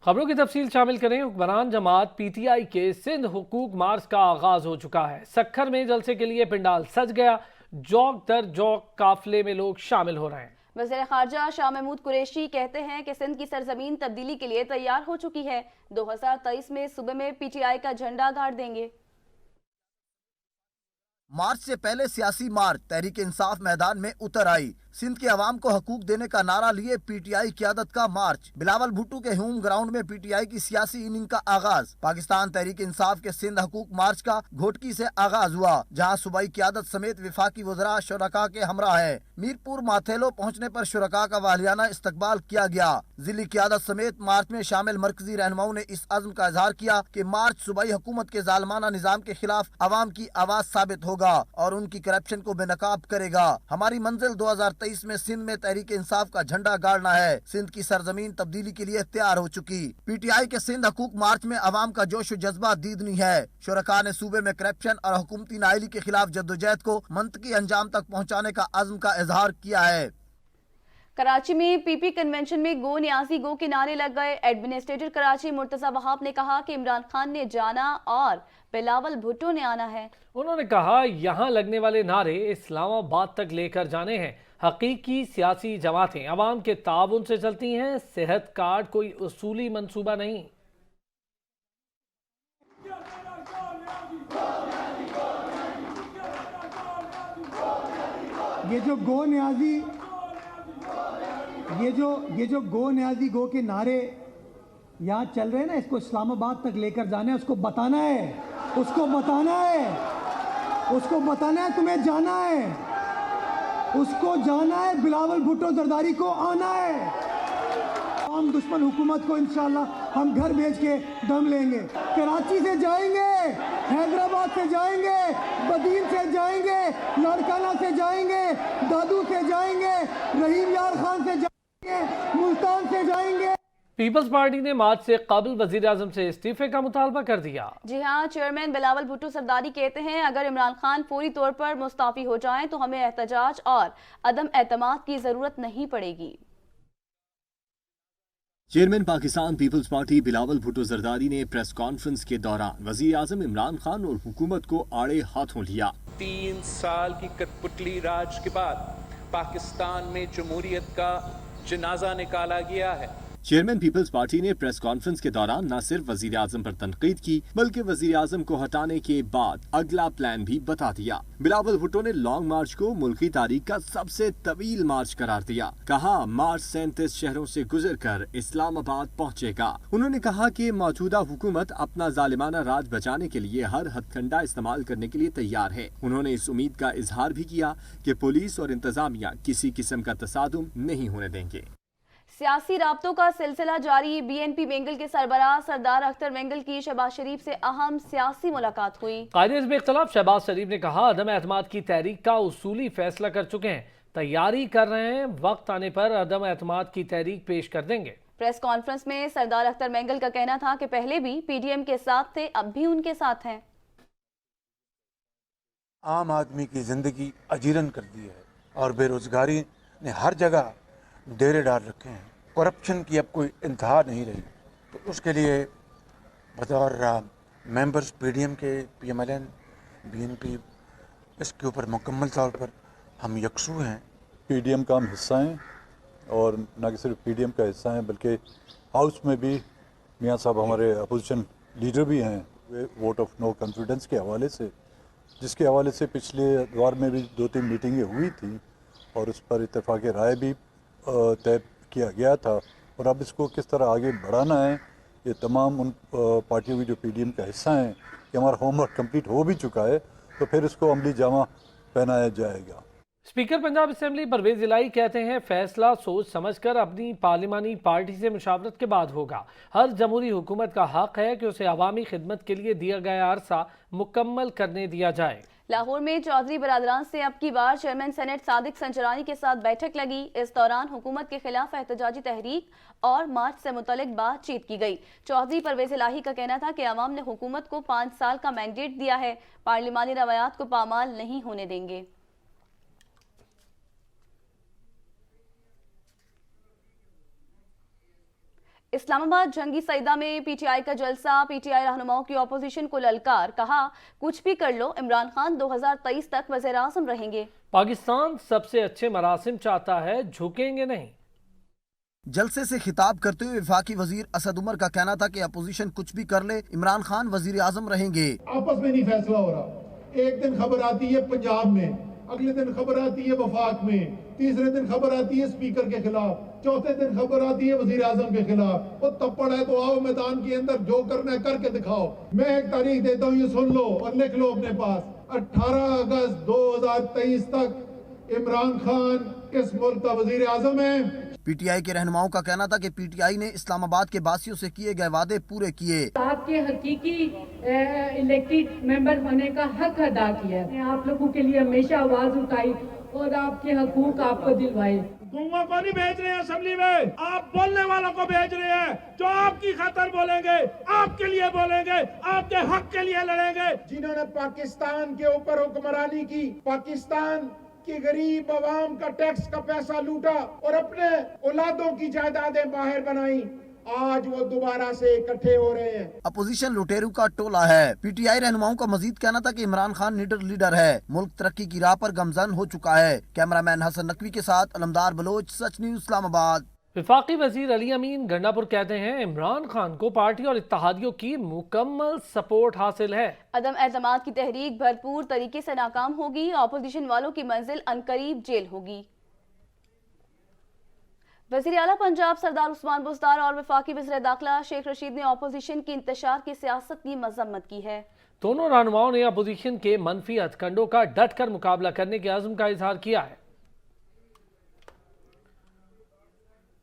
خبروں کی تفصیل شامل کریں۔ حکمران جماعت پی ٹی آئی کے سندھ حقوق مارچ کا آغاز ہو چکا ہے۔ سکھر میں جلسے کے لیے پنڈال سج گیا، جوک در جوک قافلے میں لوگ شامل ہو رہے ہیں۔ وزیر خارجہ شاہ محمود قریشی کہتے ہیں کہ سندھ کی سرزمین تبدیلی کے لیے تیار ہو چکی ہے۔ 2023 میں صوبے میں پی ٹی آئی کا جھنڈا گاڑ دیں گے۔ مارچ سے پہلے سیاسی مارچ تحریک انصاف میدان میں اتر آئی۔ سندھ کے عوام کو حقوق دینے کا نعرہ لیے پی ٹی آئی قیادت کا مارچ۔ بلاول بھٹو کے ہوم گراؤنڈ میں پی ٹی آئی کی سیاسی اننگ کا آغاز۔ پاکستان تحریک انصاف کے سندھ حقوق مارچ کا گھوٹکی سے آغاز ہوا، جہاں صوبائی قیادت سمیت وفاقی وزراء شرکاء کے ہمراہ ہے۔ میرپور ماتھیلو پہنچنے پر شرکاء کا والیانہ استقبال کیا گیا۔ ضلعی قیادت سمیت مارچ میں شامل مرکزی رہنماؤں نے اس عزم کا اظہار کیا کہ مارچ صوبائی حکومت کے ظالمانہ نظام کے خلاف عوام کی آواز ثابت ہوگا اور ان کی کرپشن کو بے نقاب کرے گا۔ ہماری منزل 2023 میں سندھ میں تحریک انصاف کا جھنڈا گاڑنا ہے۔ سندھ کی سرزمین تبدیلی کے لیے تیار ہو چکی۔ پی ٹی آئی کے سندھ حقوق مارچ میں عوام کا جوش و جذبہ دیدنی ہے۔ شرکاء نے صوبے میں کرپشن اور حکومتی نااہلی کے خلاف جدوجہد کو منطقی انجام تک پہنچانے کا عزم کا اظہار کیا ہے۔ کراچی میں پی پی کنونشن میں گو نیازی گو کے نعرے لگ گئے۔ ایڈمنسٹریٹر کراچی مرتضی وہاب نے کہا کہ عمران خان نے جانا اور بلاول بھٹو نے آنا ہے۔ انہوں نے کہا یہاں لگنے والے نعرے اسلام آباد تک لے کر جانے ہیں۔ حقیقی سیاسی جماعتیں عوام کے تعاون سے چلتی ہیں، صحت کارڈ کوئی اصولی منصوبہ نہیں۔ یہ جو گو نیازی گو کے نعرے یہاں چل رہے ہیں نا، اس کو اسلام آباد تک لے کر جانا ہے، اس کو بتانا ہے تمہیں جانا ہے، اس کو جانا ہے، بلاول بھٹو زرداری کو آنا ہے۔ عام دشمن حکومت کو انشاءاللہ ہم گھر بھیج کے دم لیں گے۔ کراچی سے جائیں گے، حیدرآباد سے جائیں گے، بدین سے جائیں گے، لاڑکانہ سے جائیں گے، دادو سے جائیں گے، رحیم یار خان سے جائیں گے، ملتان سے جائیں گے۔ پیپلز پارٹی نے مارچ سے قبل وزیر اعظم سے استعفے کا مطالبہ کر دیا۔ جی ہاں، چیئرمین بلاول بھٹو زرداری کہتے ہیں اگر عمران خان فوری طور پر مستعفی ہو جائیں تو ہمیں احتجاج اور عدم اعتماد کی ضرورت نہیں پڑے گی۔ چیئرمین پاکستان پیپلز پارٹی بلاول بھٹو زرداری نے پریس کانفرنس کے دوران وزیر اعظم عمران خان اور حکومت کو آڑے ہاتھوں لیا۔ 3 سال کی کٹپٹلی راج کے بعد پاکستان میں جمہوریت کا جنازہ نکالا گیا ہے۔ چیئرمین پیپلز پارٹی نے پریس کانفرنس کے دوران نہ صرف وزیر اعظم پر تنقید کی بلکہ وزیر اعظم کو ہٹانے کے بعد اگلا پلان بھی بتا دیا۔ بلاول بھٹو نے لانگ مارچ کو ملکی تاریخ کا سب سے طویل مارچ قرار دیا۔ کہا مارچ 37 شہروں سے گزر کر اسلام آباد پہنچے گا۔ انہوں نے کہا کہ موجودہ حکومت اپنا ظالمانہ راج بچانے کے لیے ہر ہتھ کنڈا استعمال کرنے کے لیے تیار ہے۔ انہوں نے اس امید کا اظہار بھی کیا کہ پولیس اور انتظامیہ کسی قسم کا تصادم نہیں ہونے دیں گے۔ سیاسی رابطوں کا سلسلہ جاری۔ بی این پی وینگل کے سربراہ سردار اختر وینگل کی شہباز شریف سے اہم سیاسی ملاقات ہوئی۔ قائد حزب اختلاف شہباز شریف نے کہا عدم اعتماد کی تحریک کا اصولی فیصلہ کر چکے ہیں، تیاری کر رہے ہیں، وقت آنے پر عدم اعتماد کی تحریک پیش کر دیں گے۔ پریس کانفرنس میں سردار اختر وینگل کا کہنا تھا کہ پہلے بھی پی ڈی ایم کے ساتھ تھے، اب بھی ان کے ساتھ ہیں۔ عام آدمی کی زندگی اجیرن کر دی ہے اور بے روزگاری نے ہر جگہ ڈیرے ڈال رکھے ہیں۔ کرپشن کی اب کوئی انتہا نہیں رہی، تو اس کے لیے بطور ممبرز پی ڈی ایم کے، P M L N, B N P, اس کے اوپر مکمل طور پر ہم یکسو ہیں۔ پی ڈی ایم کا ہم حصہ ہیں اور نہ کہ صرف پی ڈی ایم کا حصہ ہیں بلکہ ہاؤس میں بھی میاں صاحب ہمارے اپوزیشن لیڈر بھی ہیں، ووٹ آف نو کانفیڈنس کے حوالے سے، جس کے حوالے سے پچھلے دور میں بھی 2-3 میٹنگیں ہوئی تھیں اور اس پر اتفاق رائے بھی طے کیا گیا تھا، اور اب اس کو کس طرح آگے بڑھانا ہے یہ تمام ان پارٹیوں کی جو پی ڈی ایم کا حصہ ہیں کہ ہمارا ہوم ورک کمپلیٹ ہو بھی چکا ہے، تو پھر اس کو عملی جامہ پہنایا جائے گا۔ اسپیکر پنجاب اسمبلی پرویز الہی کہتے ہیں فیصلہ سوچ سمجھ کر اپنی پارلیمانی پارٹی سے مشاورت کے بعد ہوگا۔ ہر جمہوری حکومت کا حق ہے کہ اسے عوامی خدمت کے لیے دیا گیا عرصہ مکمل کرنے دیا جائے۔ لاہور میں چودھری برادران سے اب کی بار چیئرمین سینٹ صادق سنجرانی کے ساتھ بیٹھک لگی۔ اس دوران حکومت کے خلاف احتجاجی تحریک اور مارچ سے متعلق بات چیت کی گئی۔ چودھری پرویز الہی کا کہنا تھا کہ عوام نے حکومت کو 5 سال کا مینڈیٹ دیا ہے، پارلیمانی روایات کو پامال نہیں ہونے دیں گے۔ اسلام آباد جنگی سعیدہ میں پی ٹی آئی کا جلسہ، پی ٹی آئی رہنماؤں کی اپوزیشن کو للکار، کہا کچھ بھی کر لو عمران خان 2023 تک وزیر اعظم رہیں گے۔ پاکستان سب سے اچھے مراسم چاہتا ہے، جھکیں گے نہیں۔ جلسے سے خطاب کرتے ہوئے وفاقی وزیر اسد عمر کا کہنا تھا کہ اپوزیشن کچھ بھی کر لے عمران خان وزیر اعظم رہیں گے۔ آپس میں نہیں فیصلہ ہو رہا، ایک دن خبر آتی ہے پنجاب میں، اگلے دن خبر آتی ہے وفاق میں، تیسرے دن خبر آتی ہے اسپیکر کے خلاف، چوتھے دن خبر آتی ہے وزیر اعظم کے خلاف۔ وہ تپڑ ہے تو آؤ میدان کے اندر، جو کرنا ہے کر کے دکھاؤ۔ میں ایک تاریخ دیتا ہوں، یہ سن لو اور لکھ لو اپنے پاس، 18 اگست 2023 تک عمران خان اس ملک کا وزیر اعظم ہے۔ پی ٹی آئی کے رہنماؤں کا کہنا تھا کہ پی ٹی آئی نے اسلام آباد کے باسیوں سے کیے گئے وعدے پورے کیے۔ آپ کے حقیقی الیکٹڈ ممبر ہونے کا حق ادا کیا ہے، آپ لوگوں کے لیے ہمیشہ آواز اٹھائی اور آپ کے حقوق آپ کو دلوائے۔ گنگوں کو نہیں بھیج رہے ہیں اسمبلی میں، آپ بولنے والوں کو بھیج رہے ہیں، جو آپ کی خاطر بولیں گے، آپ کے لیے بولیں گے، آپ کے حق کے لیے لڑیں گے۔ جنہوں نے پاکستان کے اوپر حکمرانی کی، پاکستان کی غریب عوام کا ٹیکس کا پیسہ لوٹا اور اپنے اولادوں کی جائیدادیں باہر بنائیں، آج وہ دوبارہ سے اکٹھے ہو رہے ہیں۔ اپوزیشن لٹیرو کا ٹولہ ہے۔ پی ٹی آئی رہنماؤں کا مزید کہنا تھا کہ عمران خان لیڈر ہے، ملک ترقی کی راہ پر گامزن ہو چکا ہے۔ کیمرامین حسن نقوی کے ساتھ علمدار بلوچ، سچ نیوز اسلام آباد۔ وفاقی وزیر علی امین گنڈا پور کہتے ہیں عمران خان کو پارٹی اور اتحادیوں کی مکمل سپورٹ حاصل ہے۔ عدم اعتماد کی تحریک بھرپور طریقے سے ناکام ہوگی، اپوزیشن والوں کی منزل عنقریب جیل ہوگی۔ وزیر اعلیٰ پنجاب سردار عثمان بزدار اور وفاقی وزیر داخلہ شیخ رشید نے اپوزیشن کی انتشار کی سیاست کی مذمت کی ہے۔ دونوں رہنماؤں نے اپوزیشن کے منفی ہتھ کنڈوں کا ڈٹ کر مقابلہ کرنے کے عزم کا اظہار کیا ہے۔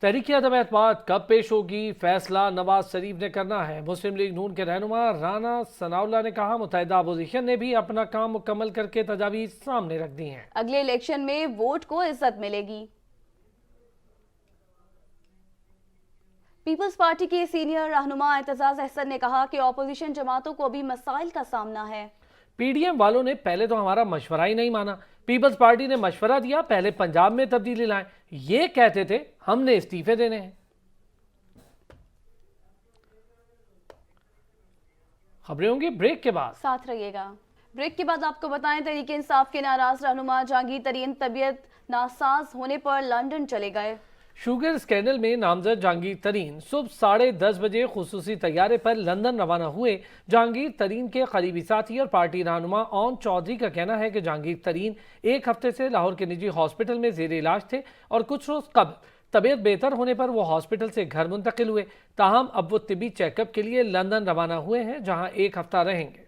تحریک عدم اعتماد کب پیش ہوگی، فیصلہ نواز شریف نے کرنا ہے۔ مسلم لیگ نون کے رہنما رانا ثناءاللہ نے کہا متحدہ اپوزیشن نے بھی اپنا کام مکمل کر کے تجاویز سامنے رکھ دی ہیں۔ اگلے الیکشن میں ووٹ کو عزت ملے گی۔ پیپلز پارٹی کے سینئر رہنما اعتزاز احسن نے کہا کہ اپوزیشن جماعتوں کو بھی مسائل کا سامنا ہے۔ پی ڈی ایم والوں نے پہلے تو ہمارا مشورہ ہی نہیں مانا، پیپلز پارٹی نے مشورہ دیا پہلے پنجاب میں تبدیلی لائیں، یہ کہتے تھے ہم نے استعفے دینے ہیں۔ خبریں ہوں گی بریک کے بعد، ساتھ رہیے گا۔ بریک کے بعد آپ کو بتائیں تحریک انصاف کے ناراض رہنما جہانگیر ترین طبیعت ناساز ہونے پر لندن چلے گئے۔ شوگر اسکینڈل میں نامزد جہانگیر ترین صبح 10:30 بجے خصوصی طیارے پر لندن روانہ ہوئے۔ جہانگیر ترین کے قریبی ساتھی اور پارٹی رہنما اون چودھری کا کہنا ہے کہ جہانگیر ترین ایک ہفتے سے لاہور کے نجی ہاسپٹل میں زیر علاج تھے اور کچھ روز قبل طبیعت بہتر ہونے پر وہ ہاسپٹل سے گھر منتقل ہوئے، تاہم اب وہ طبی چیک اپ کے لیے لندن روانہ ہوئے ہیں جہاں ایک ہفتہ رہیں گے۔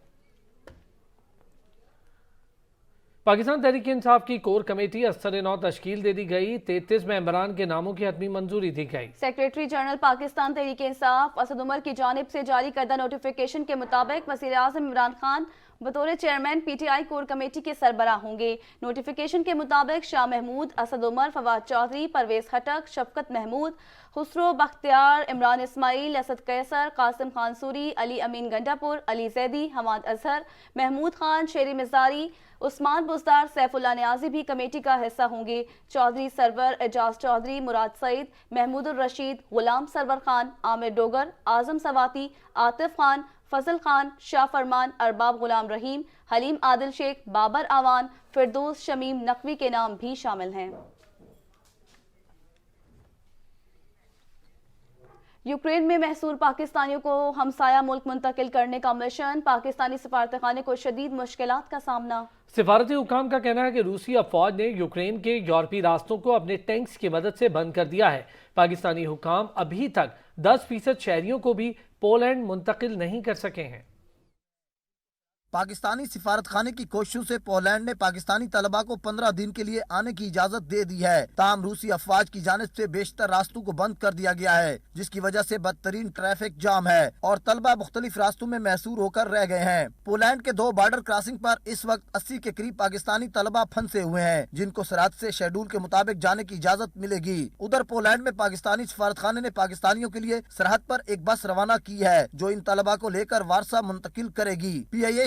پاکستان تحریک انصاف کی کور کمیٹی اثر نو تشکیل دے دی گئی، 33 ممبران کے ناموں کی حتمی منظوری دی گئی۔ سیکریٹری جنرل پاکستان تحریک انصاف اسد عمر کی جانب سے جاری کردہ نوٹیفیکیشن کے مطابق وزیر اعظم عمران خان بطور chairman P T I core committee کے سربراہ ہوں گے۔ نوٹیفیکیشن کے مطابق شاہ محمود، اسد عمر، فواد چودھری، پرویز خٹک، شفقت محمود، خسرو بختیار، عمران اسماعیل، اسد قیصر، قاسم خان سوری، علی امین گنڈاپور، علی زیدی، حماد اظہر، محمود خان، شیری مزاری، عثمان بزدار، سیف اللہ نیازی بھی کمیٹی کا حصہ ہوں گے۔ چودھری سرور، اعجاز چودھری، مراد سعید، محمود الرشید، غلام سرور خان، عامر ڈوگر، اعظم سواتی، عاطف خان، فضل خان، شاہ فرمان، ارباب غلام رحیم، حلیم عادل شیخ، بابر آوان، فردوس شمیم نقوی کے نام بھی شامل ہیں۔ یوکرین میں محصور پاکستانیوں کو ہمسایہ ملک منتقل کرنے کا مشن، پاکستانی سفارتخانے کو شدید مشکلات کا سامنا۔ سفارتی حکام کا کہنا ہے کہ روسی افواج نے یوکرین کے یورپی راستوں کو اپنے ٹینکس کی مدد سے بند کر دیا ہے۔ پاکستانی حکام ابھی تک 10% شہریوں کو بھی پولینڈ منتقل نہیں کر سکے ہیں۔ پاکستانی سفارت خانے کی کوششوں سے پولینڈ نے پاکستانی طلباء کو 15 دن کے لیے آنے کی اجازت دے دی ہے، تاہم روسی افواج کی جانب سے بیشتر راستوں کو بند کر دیا گیا ہے، جس کی وجہ سے بدترین ٹریفک جام ہے اور طلباء مختلف راستوں میں محصور ہو کر رہ گئے ہیں۔ پولینڈ کے 2 بارڈر کراسنگ پر اس وقت 80 کے قریب پاکستانی طلباء پھنسے ہوئے ہیں، جن کو سرحد سے شیڈول کے مطابق جانے کی اجازت ملے گی۔ ادھر پولینڈ میں پاکستانی سفارت خانے نے پاکستانیوں کے لیے سرحد پر ایک بس روانہ کی ہے جو ان طلباء کو لے کر وارسا منتقل کرے گی۔ PIA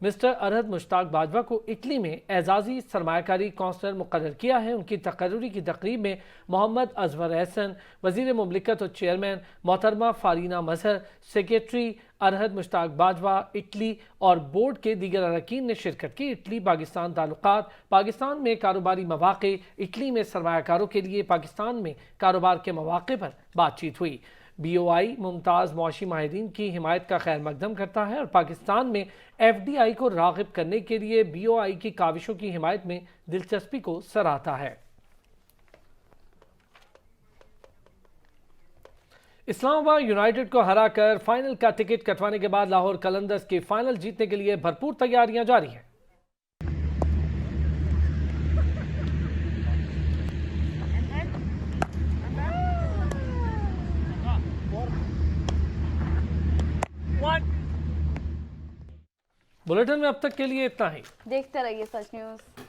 مسٹر ارحد مشتاق باجوہ کو اٹلی میں اعزازی سرمایہ کونسلر مقرر کیا ہے۔ ان کی تقرری کی تقریب میں محمد ازور احسن، وزیر مملکت اور چیئرمین محترمہ فارینا مظہر، سیکریٹری ارحد مشتاق باجوہ اٹلی اور بورڈ کے دیگر اراکین نے شرکت کی۔ اٹلی پاکستان تعلقات، پاکستان میں کاروباری مواقع، اٹلی میں سرمایہ کاروں کے لیے پاکستان میں کاروبار کے مواقع پر بات چیت ہوئی۔ بی او آئی ممتاز معاشی ماہرین کی حمایت کا خیر مقدم کرتا ہے اور پاکستان میں ایف ڈی آئی کو راغب کرنے کے لیے بی او آئی کی کاوشوں کی حمایت میں دلچسپی کو سراہتا ہے۔ اسلام آباد یونائیٹڈ کو ہرا کر فائنل کا ٹکٹ کٹوانے کے بعد لاہور قلندرز کی فائنل جیتنے کے لیے بھرپور تیاریاں جاری ہیں۔ بلیٹن میں اب تک کے لیے اتنا ہی۔ دیکھتے رہیے سچ نیوز۔